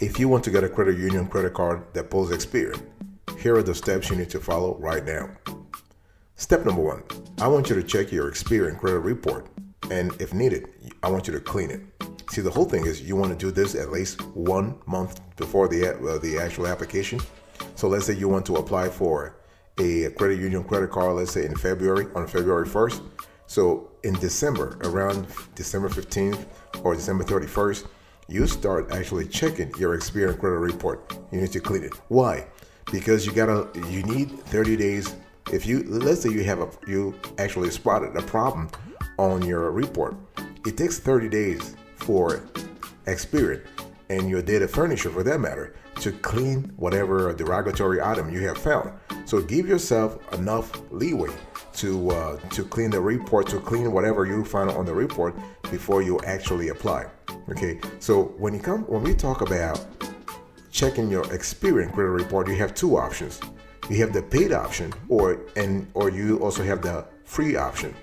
If you want to get a credit union credit card that pulls Experian, here are the steps you need to follow right now. Step number one, I want you to check your Experian credit report, and if needed, I want you to clean it. See, the whole thing is you want to do this at least 1 month before the actual application. So let's say you want to apply for a credit union credit card, let's say on February 1st. So in December, around December 15th or December 31st, you start actually checking your Experian credit report. You need to clean it. Why? Because you need 30 days. If let's say you actually spotted a problem on your report, it takes 30 days for Experian and your data furnisher, for that matter, to clean whatever derogatory item you have found. So give yourself enough leeway to clean the report, to clean whatever you find on the report before you actually apply. Okay, so when we talk about checking your Experian credit report, you have two options. You have the paid option, or you also have the free option.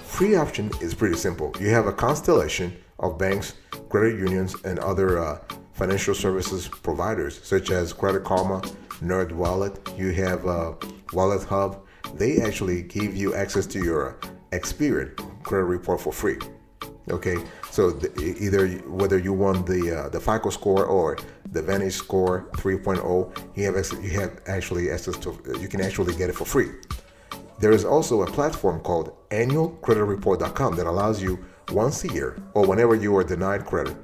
Free option is pretty simple. You have a constellation of banks, credit unions, and other financial services providers such as Credit Karma, NerdWallet. You have Wallet Hub. They actually give you access to your Experian credit report for free. Okay, so either whether you want the FICO score or the Vantage Score 3.0, you can actually get it for free. There is also a platform called annualcreditreport.com that allows you once a year or whenever you are denied credit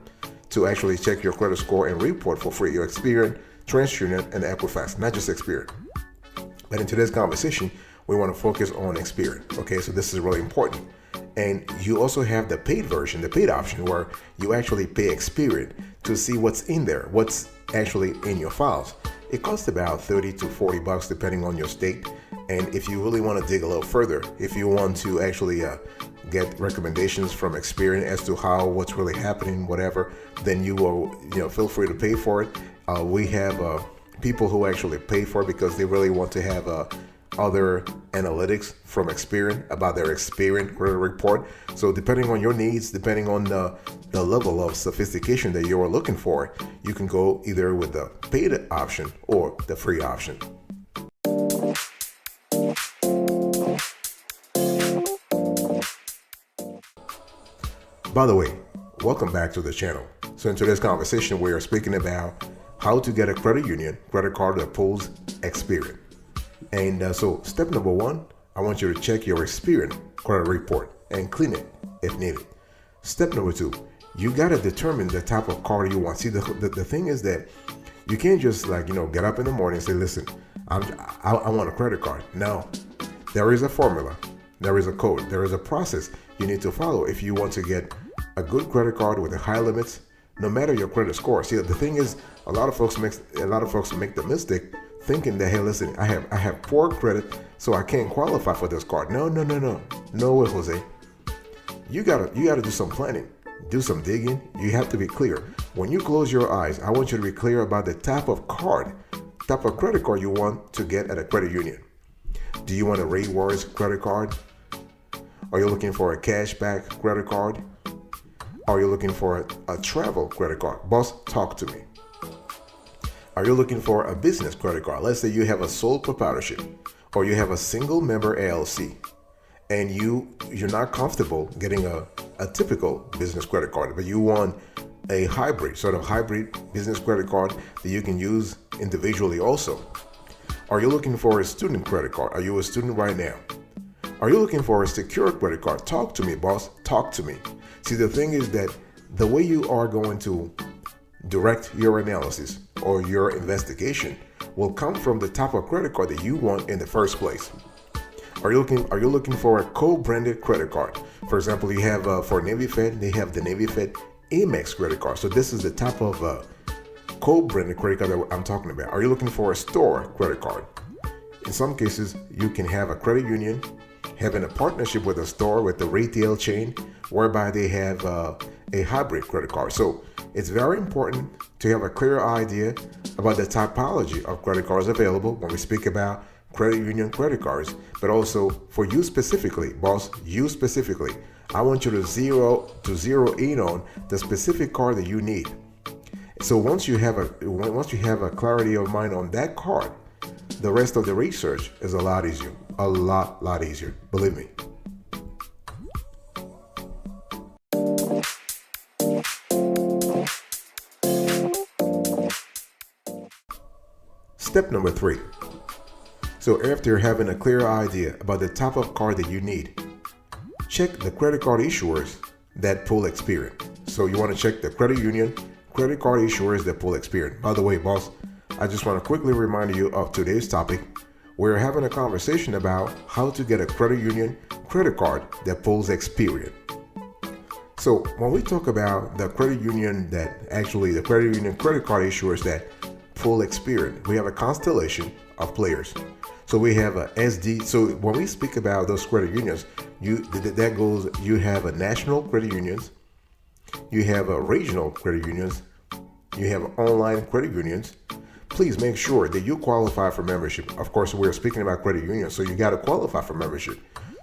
to actually check your credit score and report for free your Experian, TransUnion, and Equifax, not just Experian. But in today's conversation, we want to focus on Experian. Okay, so this is really important. And you also have the paid version, the paid option, where you actually pay Experian to see what's in there, what's actually in your files. It costs about $30 to $40 depending on your state. And if you really want to dig a little further, if you want to actually get recommendations from Experian as to what's really happening, whatever, then you will, feel free to pay for it. We have people who actually pay for it because they really want to have other analytics from Experian about their Experian credit report. So depending on your needs, depending on the level of sophistication that you are looking for, you can go either with the paid option or the free option. By the way, welcome back to the channel. So in today's conversation, we are speaking about how to get a credit union credit card that pulls Experian. And so step number one, I want you to check your Experian credit report and clean it if needed. Step number two, you got to determine the type of card you want. See, the thing is that you can't just get up in the morning and say, listen, I want a credit card. No, there is a formula, there is a code, there is a process you need to follow if you want to get a good credit card with the high limits, no matter your credit score. See, the thing is, a lot of folks make the mistake thinking that, hey, listen, I have poor credit, so I can't qualify for this card. No way, Jose. You gotta do some planning, do some digging. You have to be clear. When you close your eyes, I want you to be clear about the type of credit card you want to get at a credit union. Do you want a rewards credit card? Are you looking for a cashback credit card? Are you looking for a travel credit card? Boss, talk to me. Are you looking for a business credit card? Let's say you have a sole proprietorship or you have a single member LLC and you're not comfortable getting a typical business credit card, but you want a hybrid business credit card that you can use individually also. Are you looking for a student credit card? Are you a student right now? Are you looking for a secure credit card? Talk to me, boss. Talk to me. See, the thing is that the way you are going to direct your analysis or your investigation will come from the type of credit card that you want in the first place. Are you looking for a co-branded credit card? For example, you have for Navy Fed, they have the Navy Fed Amex credit card. So this is the type of co-branded credit card that I'm talking about. Are you looking for a store credit card? In some cases, you can have a credit union having a partnership with a store, with the retail chain, whereby they have a hybrid credit card. So it's very important to have a clear idea about the typology of credit cards available when we speak about credit union credit cards, but also for you specifically, boss, you specifically, I want you to zero in on the specific card that you need. So once you have a clarity of mind on that card, the rest of the research is a lot easier, a lot easier. Believe me. Step number 3. So after having a clear idea about the type of card that you need, check the credit card issuers that pull Experian. So you want to check the credit union, credit card issuers that pull Experian. By the way, boss, I just want to quickly remind you of today's topic. We're having a conversation about how to get a credit union credit card that pulls Experian. So when we talk about the credit union the credit union credit card issuers that pull Experian, we have a constellation of players. So we have a SD. So when we speak about those credit unions, you have a national credit unions, you have a regional credit unions, you have online credit unions. Please make sure that you qualify for membership. Of course, we're speaking about credit unions, so you got to qualify for membership.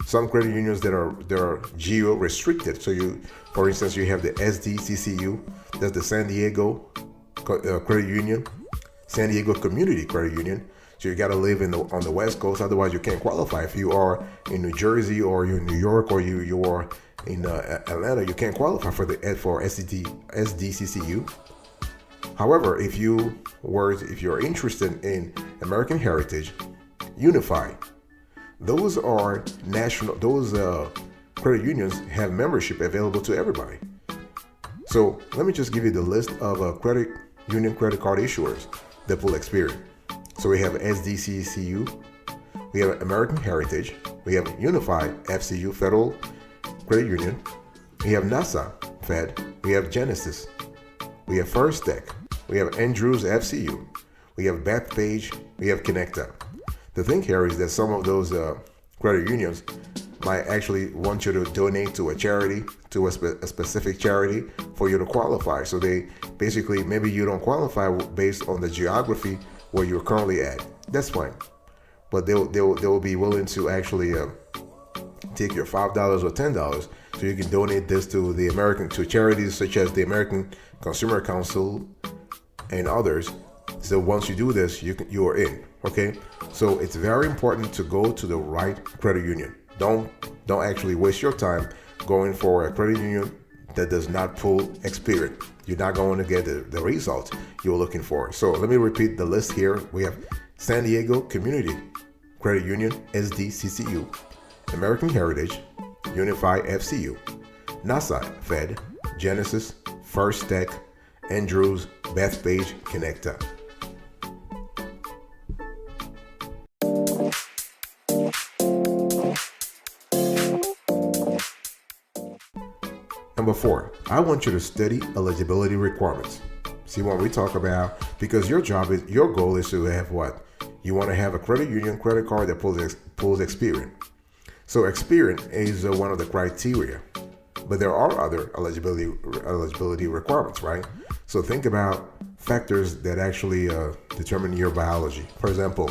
Some credit unions that are geo restricted. So for instance, you have the SDCCU, that's the San Diego Credit Union, San Diego Community Credit Union. So you got to live on the West Coast, otherwise you can't qualify. If you are in New Jersey or you're in New York or you are in Atlanta, you can't qualify for SDCCU. However, if you're interested in American Heritage, Unify, those are national. Those credit unions have membership available to everybody. So let me just give you the list of credit union credit card issuers that pull Experian. So we have SDCCU, we have American Heritage, we have Unified FCU, Federal Credit Union, we have NASA Fed, we have Genesis, we have First Tech, we have Andrews FCU, we have Bethpage, we have Connecta. The thing here is that some of those credit unions might actually want you to donate to a charity, to a specific charity for you to qualify. So they basically, maybe you don't qualify based on the geography where you're currently at. That's fine. But they'll be willing to actually take your $5 or $10 so you can donate this to charities such as the American Consumer Council and others. So once you do this, you are in. Okay, so it's very important to go to the right credit union. Don't actually waste your time going for a credit union that does not pull Experian. You're not going to get the results you're looking for. So let me repeat the list here. We have San Diego Community Credit Union, SDCCU, American Heritage, Unify FCU, NASA Fed, Genesis, First Tech, Andrews, Bethpage, Connecta. Number 4, I want you to study eligibility requirements. See what we talk about, because your goal is to have what? You want to have a credit union credit card that pulls Experian. So Experian is one of the criteria, but there are other eligibility requirements, right? So think about factors that actually determine your biology. For example,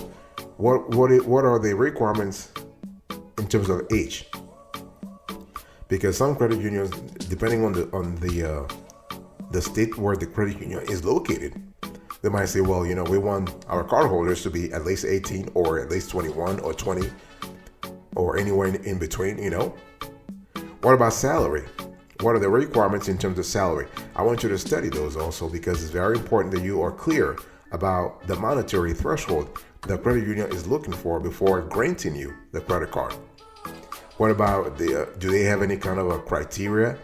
what are the requirements in terms of age? Because some credit unions, depending on the state where the credit union is located, they might say, well, we want our cardholders to be at least 18 or at least 21 or 20 or anywhere in between, What about salary? What are the requirements in terms of salary? I want you to study those also, because it's very important that you are clear about the monetary threshold the credit union is looking for before granting you the credit card. What about do they have any kind of a criterion,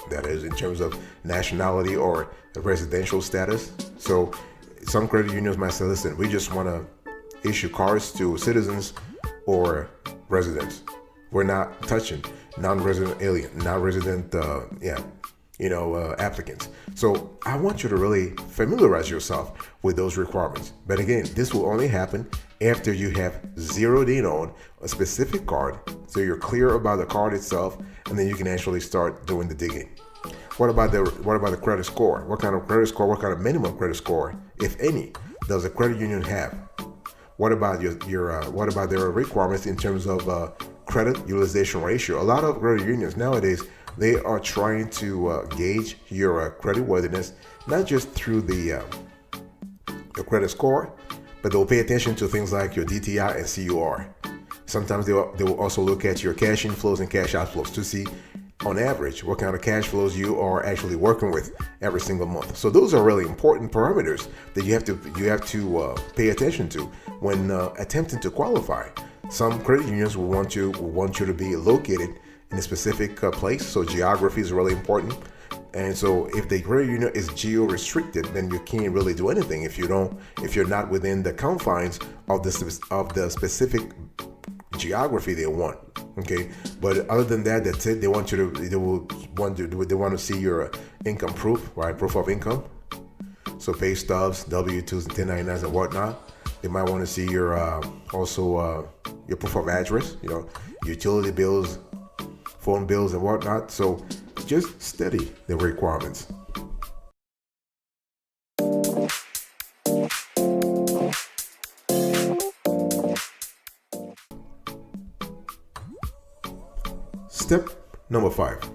that is in terms of nationality or residential status? So some credit unions might say, listen, we just want to issue cards to citizens or residents. We're not touching non-resident applicants. So I want you to really familiarize yourself with those requirements. But again, this will only happen after you have zeroed in on a specific card, so you're clear about the card itself, and then you can actually start doing the digging. What about the credit score? What kind of credit score? What kind of minimum credit score, if any, does a credit union have? What about what about their requirements in terms of credit utilization ratio? A lot of credit unions nowadays They are trying to gauge your creditworthiness, not just through your credit score, but they'll pay attention to things like your DTI and CUR. Sometimes they will also look at your cash inflows and cash outflows to see, on average, what kind of cash flows you are actually working with every single month. So those are really important parameters that you have to pay attention to when attempting to qualify. Some credit unions will want you to be located in a specific place, so geography is really important. And so if the credit union is geo-restricted, then you can't really do anything if you're not within the confines of the specific geography they want. Okay, but other than that, that's it. They want to see your income proof, right? Proof of income. So pay stubs, W-2s, and 1099s and whatnot. They might want to see your your proof of address, utility bills, phone bills, and whatnot. So just study the requirements. Step number 5.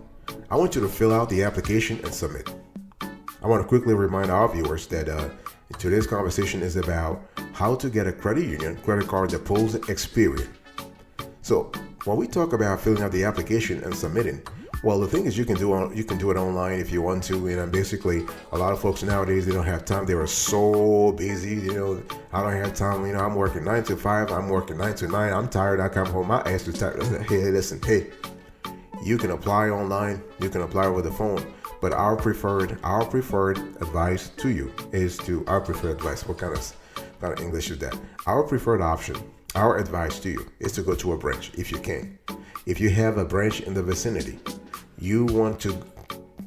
I want you to fill out the application and submit. I want to quickly remind our viewers that today's conversation is about how to get a credit union credit card that pulls Experian. So when we talk about filling out the application and submitting, well, the thing is you can do it online if you want to. And basically, a lot of folks nowadays, they don't have time. They are so busy. I don't have time. I'm working 9 to 5. I'm working 9 to 9. I'm tired. I come home. My ass is tired. Hey, listen. Hey, you can apply online. You can apply over the phone. But our preferred advice to you is our preferred advice. What kind of English is that? Our preferred option. Our advice to you is to go to a branch if you can. If you have a branch in the vicinity, you want to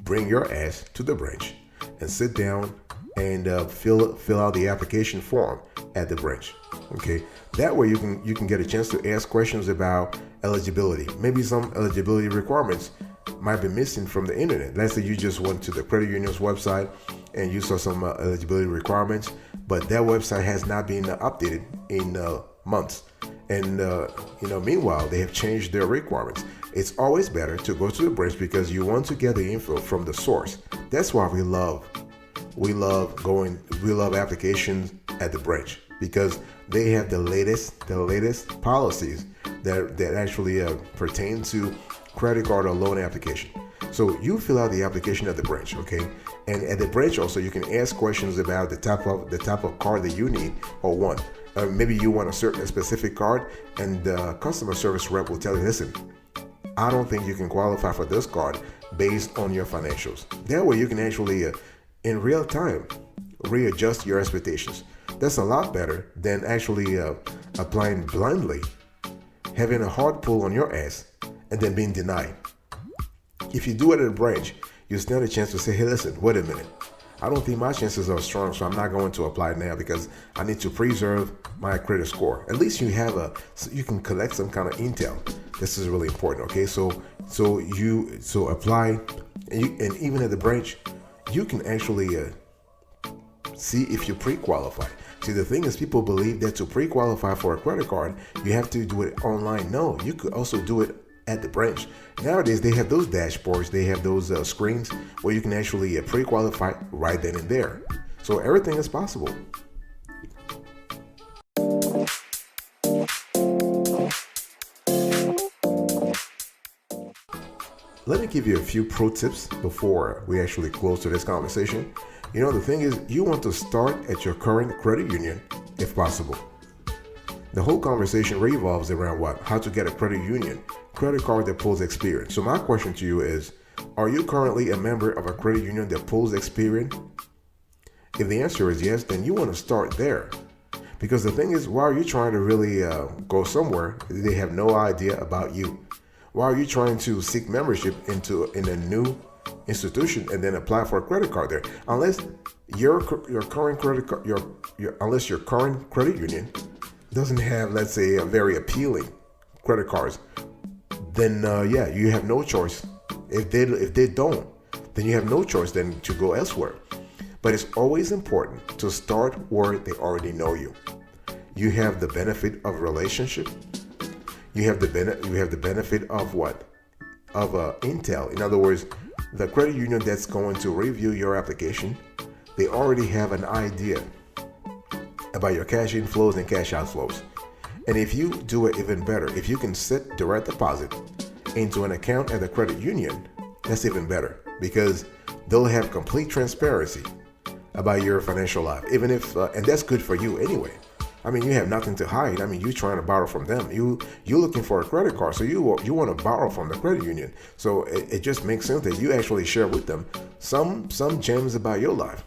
bring your ass to the branch and sit down and fill out the application form at the branch. Okay, that way you can get a chance to ask questions about eligibility. Maybe some eligibility requirements might be missing from the internet. Let's say you just went to the credit union's website and you saw some eligibility requirements, but that website has not been updated in months. And meanwhile, they have changed their requirements. It's always better to go to the branch because you want to get the info from the source. That's why we love applications at the branch, because they have the latest policies that actually pertain to credit card or loan application. So you fill out the application at the branch, okay? And at the branch also, you can ask questions about the type of card that you need or want. Maybe you want a specific card, and the customer service rep will tell you, listen, I don't think you can qualify for this card based on your financials. That way you can actually, in real time, readjust your expectations. That's a lot better than actually applying blindly, having a hard pull on your ass, and then being denied. If you do it at a branch, you stand a chance to say, hey, listen, wait a minute. I don't think my chances are strong, so I'm not going to apply now because I need to preserve my credit score. At least you can collect some kind of intel. This is really important, okay? So apply, and even at the branch, you can actually see if you pre-qualify. See, the thing is, people believe that to pre-qualify for a credit card, you have to do it online. No, you could also do it at the branch. Nowadays, they have those dashboards, they have those screens where you can actually pre-qualify right then and there. So everything is possible. Let me give you a few pro tips before we actually close to this conversation. The thing is, you want to start at your current credit union if possible. The whole conversation revolves around what? How to get a credit union credit card that pulls Experian. So my question to you is, are you currently a member of a credit union that pulls Experian? If the answer is yes, then you want to start there. Because the thing is, why are you trying to really go somewhere they have no idea about you? Why are you trying to seek membership in a new institution and then apply for a credit card there? Unless your current credit card, unless your current credit union doesn't have, let's say, a very appealing credit cards, then you have no choice. If they don't, then you have no choice than to go elsewhere. But it's always important to start where they already know you. You have the benefit of relationship. You have the benefit of what? of intel. In other words, the credit union that's going to review your application, they already have an idea about your cash inflows and cash outflows. And if you do it even better, if you can set direct deposit into an account at the credit union, that's even better, because they'll have complete transparency about your financial life, even if and that's good for you anyway. I mean, you have nothing to hide. I mean, you're trying to borrow from them. You're looking for a credit card, so you want to borrow from the credit union. So it just makes sense that you actually share with them some gems about your life,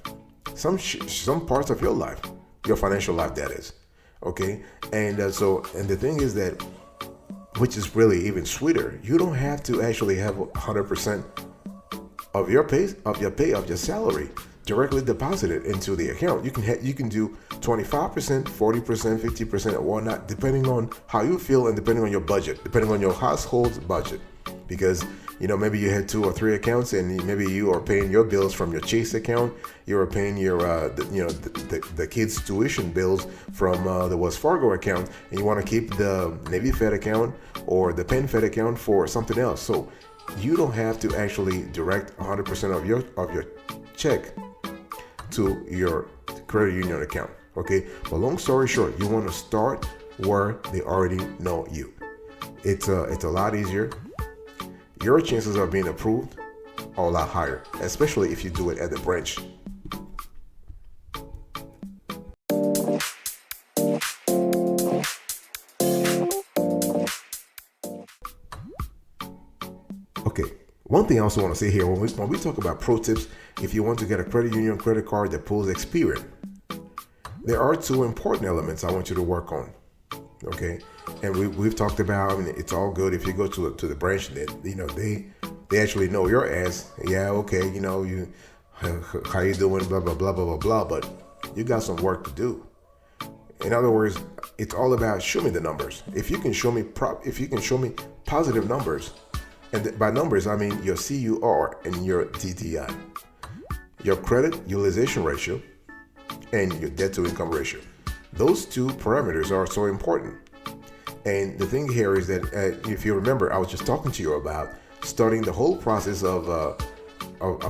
some parts of your life, your financial life, that is. Okay, and the thing is that, which is really even sweeter, you don't have to actually have 100% of your salary directly deposited into the account. You can do 25%, 40%, 50%, or whatnot, depending on how you feel and depending on your budget, depending on your household's budget. Because maybe you had 2 or 3 accounts, and maybe you are paying your bills from your Chase account. You are paying your the kids' tuition bills from the Wells Fargo account, and you want to keep the Navy Fed account or the Penn Fed account for something else. So you don't have to actually direct 100% of your check to your credit union account. Okay, but long story short, you want to start where they already know you. It's a lot easier. Your chances of being approved are a lot higher, especially if you do it at the branch. Okay, one thing I also want to say here, when we talk about pro tips, if you want to get a credit union credit card that pulls Experian, there are 2 important elements I want you to work on. Okay, and we've talked about, I mean, it's all good if you go to the branch, they actually know your ass. Yeah, okay, you how you doing, blah blah blah blah blah blah, but you got some work to do. In other words, it's all about show me the numbers. If you can show me positive numbers, and by numbers I mean your CUR and your DTI, your credit utilization ratio, and your debt to income ratio. Those 2 parameters are so important. And the thing here is that if you remember, I was just talking to you about starting the whole process of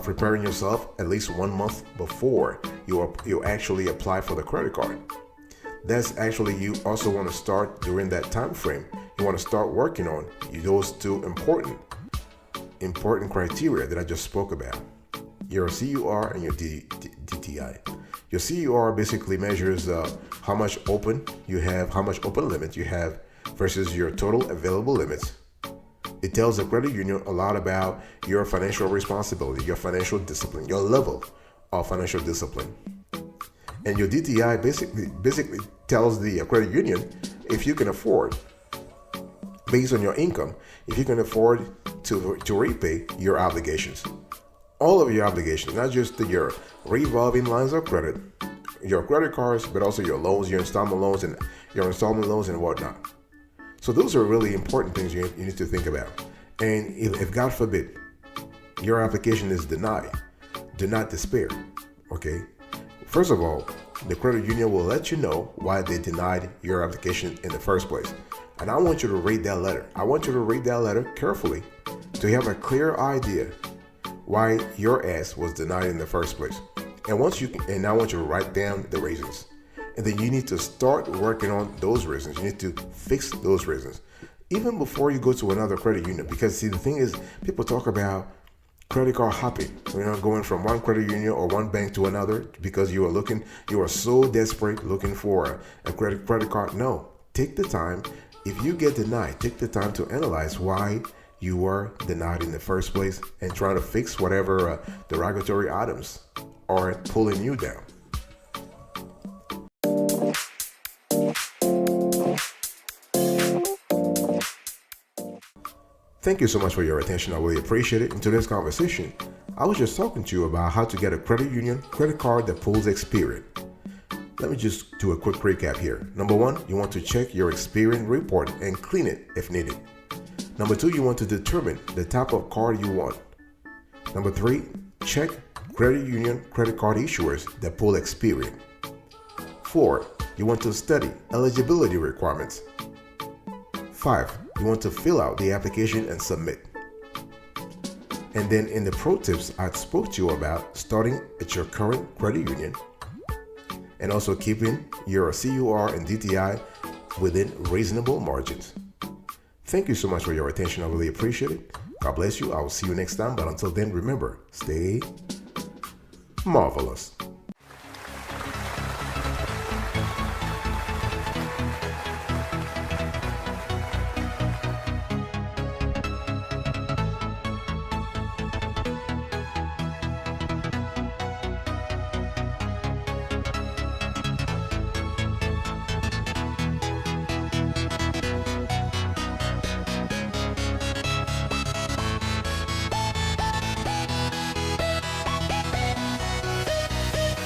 preparing yourself at least 1 month before you actually apply for the credit card. That's actually, you also want to start during that time frame. You want to start working on those 2 important criteria that I just spoke about: your CUR and your DTI. Your CUR basically measures how much open limit you have versus your total available limits. It tells the credit union a lot about your financial responsibility, your financial discipline, your level of financial discipline. And your DTI basically tells the credit union if you can afford, based on your income, if you can afford to repay your obligations. All of your obligations, not just your revolving lines of credit, your credit cards, but also your loans, your installment loans and whatnot. So those are really important things you need to think about. And if God forbid your application is denied, do not despair. Okay. First of all, the credit union will let you know why they denied your application in the first place. And I want you to read that letter. I want you to read that letter carefully to have a clear idea why your ass was denied in the first place. And I want you to write down the reasons. And then you need to start working on those reasons. You need to fix those reasons, even before you go to another credit union. Because see, the thing is, people talk about credit card hopping, going from one credit union or one bank to another because you are so desperate looking for a credit card. No, take the time. If you get denied, take the time to analyze why you were denied in the first place and try to fix whatever derogatory items are pulling you down. Thank you so much for your attention. I really appreciate it. In today's conversation, I was just talking to you about how to get a credit union credit card that pulls Experian. Let me just do a quick recap here. Number 1, you want to check your Experian report and clean it if needed. Number 2, you want to determine the type of card you want. Number 3, check credit union credit card issuers that pull Experian. 4, you want to study eligibility requirements. 5, you want to fill out the application and submit. And then in the pro tips, I spoke to you about starting at your current credit union and also keeping your CUR and DTI within reasonable margins. Thank you so much for your attention. I really appreciate it. God bless you. I will see you next time. But until then, remember, stay marvelous.